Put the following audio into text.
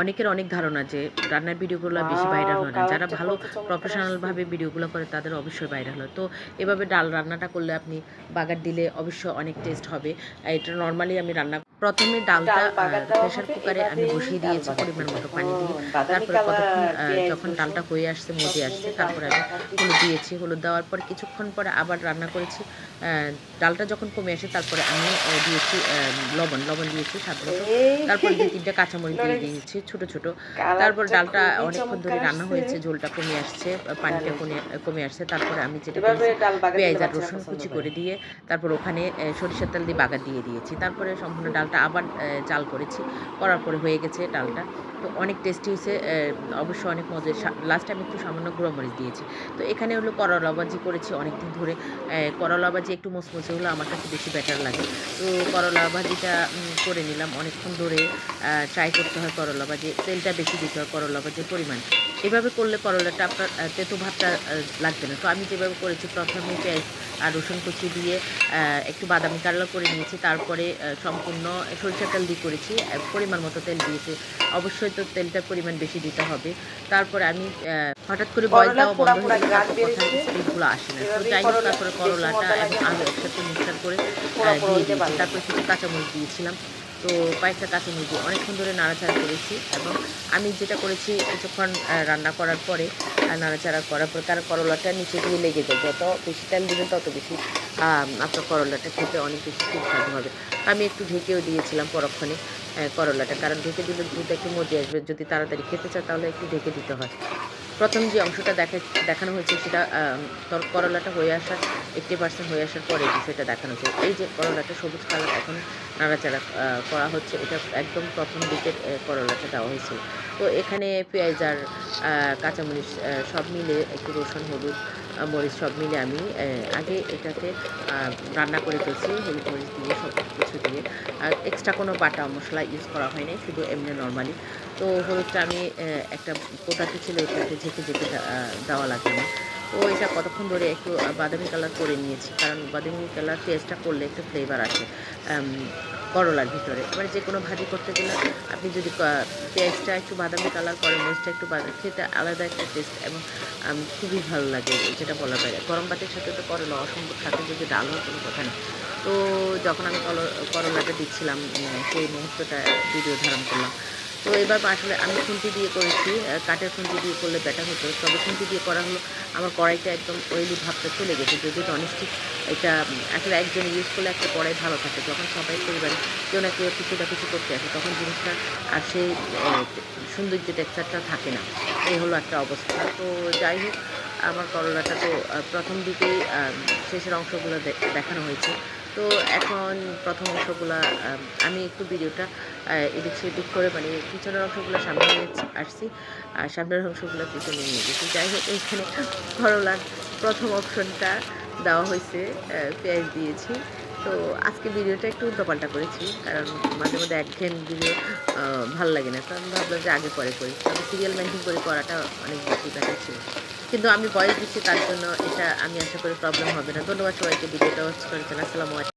অনেকের অনেক ধারণা যে রান্নার ভিডিওগুলো বেশি ভাইরাল ওয়াও! হয় না। যারা কালারটা ভালো কত চমৎকার আসছে। প্রফেশনালভাবে ভিডিওগুলো করে তাদের অবশ্যই ভাইরাল হয়। তো এভাবে ডাল রান্নাটা করলে আপনি বাগার দিলে অবশ্যই অনেক টেস্ট হবে। এটা নরমালি আমি রান্না ১ম এ ডালটা ডাল বাগার দেওয়া প্রেশার হবে, কুকারে আমি এভাবেই বসিয়ে ডাল দিয়েছি বাগার পরিমাণ দিবে। মতো ও পানি দিয়ে। বাদামি তারপরে কতক্ষণ কালার পেঁয়াজ, যখন রসুন ডালটা হয়ে আসছে, সব মজে আসছে, মিলে ডাল তারপরে আমি বাগার দিবে। হলুদ দিয়েছি। হলুদ দেওয়ার পর কিছুক্ষণ পরে আবার রান্না করেছি। ডালটা যখন কমে আসে তারপরে আমি দিয়েছি লবণ দিয়েছি স্বাদমতো। তারপর এই ২-৩ টা কাঁচামরিচ দিয়ে লড়ে গেছে। দিয়েছি ছোট, ছোট। তারপর কালারটা ডালটা খুবই অনেকক্ষণ ধরে চমৎকার রান্না আসছে। হয়েছে, ঝোলটা কমে আসছে, পানিটা দারুণ। কমে আসছে। তারপরে আমি যেটা এভাবে করেছি ডাল বাগার পেঁয়াজ দিলে আর বাচ্চারা রসুন পছন্দ কুচি করে। করে দিয়ে তারপর ওখানে সরিষার তেল দিয়ে বাগার দিয়ে দিয়েছি। তারপরে সম্পূর্ণ ডালটা আবার জাল করেছি। করার পরে হয়ে গেছে ডালটা। তো অনেক টেস্টি হইছে, অবশ্যই অনেক মজা। লাস্টে আমি একটু সামান্য গুঁড়া মরিচ দিয়েছি। তো এখানে হলো করলা ভাজি করেছি অনেকদিন ধরে। করলা ভাজি একটু মুচমুচে হলে আমার কাছে বেশি বেটার লাগে। তো করলা ভাজিটা করে নিলাম। অনেকক্ষণ ধরে ট্রাই করতে হয় করলা ভাজি। তেলটা বেশি দিতে হয় করলা ভাজির পরিমাণ। এভাবে করলে করলাটা আপনার তেতো ভাবটা লাগবে না। তো আমি যেভাবে করেছি ১ম এ পেঁয়াজ আর রসুন কুচি দিয়ে একটু বাদামি কালার করে নিয়েছি। তারপরে সম্পূর্ণ সরিষার তেল দিয়ে করেছি। পরিমাণ মতো তেল দিয়েছি। অবশ্যই তো তেলটার পরিমাণ বেশি দিতে হবে। তারপরে আমি হঠাৎ করে ভয়েস করলার দেওয়া বন্ধ পোড়া, হয়ে পোড়া গেলে ঘ্রাণ তারপর কথার বেড়েছে। স্পিডগুলো আসে না। তো এভাবেই যাই হোক করলা তারপরে বেশি করলাটা মজা এবং লাগে না। আলু একসাথে মিক্সচার করে একটু পোড়া, পোড়া দিয়ে হইলে দিয়েছি। ভাল লাগে। তারপরে কিছু কাঁচামরিচ দিয়েছিলাম। তো কয়েকটা কাঁচামরিচ দিয়ে অনেকক্ষণ ধরে নাড়াচাড়া করেছি এবং আমি যেটা করেছি কিছুক্ষণ রান্না করার পরে নাড়াচাড়া করার পরে, কারণ করলাটা নিচে দিয়ে লেগে যায়। যত বেশি তেল দিবেন তত বেশি আপনার করলাটা খেতে অনেক বেশি সুস্বাদু হবে। আমি একটু ঢেকেও দিয়েছিলাম পরক্ষণে করলাটা। কারণ ঢেকে দিলে দ্রুত একটু মজে আসবে। যদি তাড়াতাড়ি খেতে চান তাহলে একটু ঢেকে দিতে হয়। ১ম যে অংশটা দেখানো হয়েছে সেটা করলাটা হয়ে আসার 80% হয়ে আসার পরে বিষয়টা দেখানো হয়েছে। এই যে করলাটা সবুজ কালার এখন নাড়াচাড়া করা হচ্ছে। এটা একদম ১ম দিকের করলাটা দেওয়া হয়েছিল। তো এখানে পেঁয়াজ আর কাঁচামরিচ সব মিলে একটু রসুন, হলুদ, মরিচ সব মিলে আমি আগে এটাকে আ রান্না করে ফেলছি হলুদ, মরিচ দিয়ে সব কিছু দিয়ে। এক্সট্রা কোনো বাটা মসলা ইউজ করা হয় নাই। শুধু এমনি নরমালি। তো হলুদটা আমি একটা পোটাতে ছিল এটাতে ঝেঁকে দেওয়া লাগে আমার। তো এটা কতক্ষণ ধরে একটু বাদামি কালার করে নিয়েছি। কারণ বাদামি কালার পেঁয়াজটা করলে একটু ফ্লেভার আসে আম করলার ভিতরে। মানে যেকোনো ভাজি করতে গেলে আপনি যদি পেঁয়াজটা একটু বাদামি কালার করেন, মরিচটা একটু খেতে আলাদা একটা টেস্ট এবং খুবই ভালো লাগে যেটা বলার বাইরে। গরম ভাতের সাথে তো করলা অসম্ভব, সাথে যদি ডাল হয় কোনো কথা নেই। তো যখন আমি করলাটা দিচ্ছিলাম সেই মুহূর্তটা ভিডিও ধারণ করলাম। তো এবার আসলে আমি খুন্তি দিয়ে করেছি। কাঠের খুন্তি দিয়ে করলে বেটার হতো। তবে খুন্তি দিয়ে করা হলো আমার কড়াইটা একদম অয়েলি ভাবটা চলে গেছে। যদিও ননস্টিক এটা আসলে একজন ইউজ করলে একটা কড়াই ভালো থাকে। যখন সবাই পরিবারে কেউ না কেউ কিছু না কিছু করতে আসে তখন জিনিসটা আর সেই সৌন্দর্য টেক্সচারটা থাকে না। এই হলো একটা অবস্থা। তো যাই হোক আমার করলাটা তো ১ম দিকেই শেষের অংশগুলো দেখানো হয়েছে। তো এখন ১ম অংশগুলা আমি একটু ভিডিওটা এদিক সেদিক করে মানে পিছনের অংশগুলো সামনে নিয়ে আসছি। আর সামনের অংশগুলো পিছনে নিয়ে গেছি। যাই হোক এইখানে করলার ১ম অপশনটা দেওয়া হইছে, পেঁয়াজ দিয়েছি। তো আজকে ভিডিওটা একটু উল্টোপাল্টা করেছি। কারণ মাঝে মধ্যে একঘেয়েমি ভিডিও ভাল লাগে না। তো আমি ভাবলাম যে আগে পরে করি। তবে সিরিয়াল মেইনটেইন করে করাটা অনেক বেশি বেটার ছিল। কিন্তু আমি ভয়েস দিচ্ছি তার জন্য এটা আমি আশা করি প্রবলেম হবে না। ধন্যবাদ সবাইকে ভিডিওটা ওয়াচ করার জন্য। আসসালামু আলাইকুম।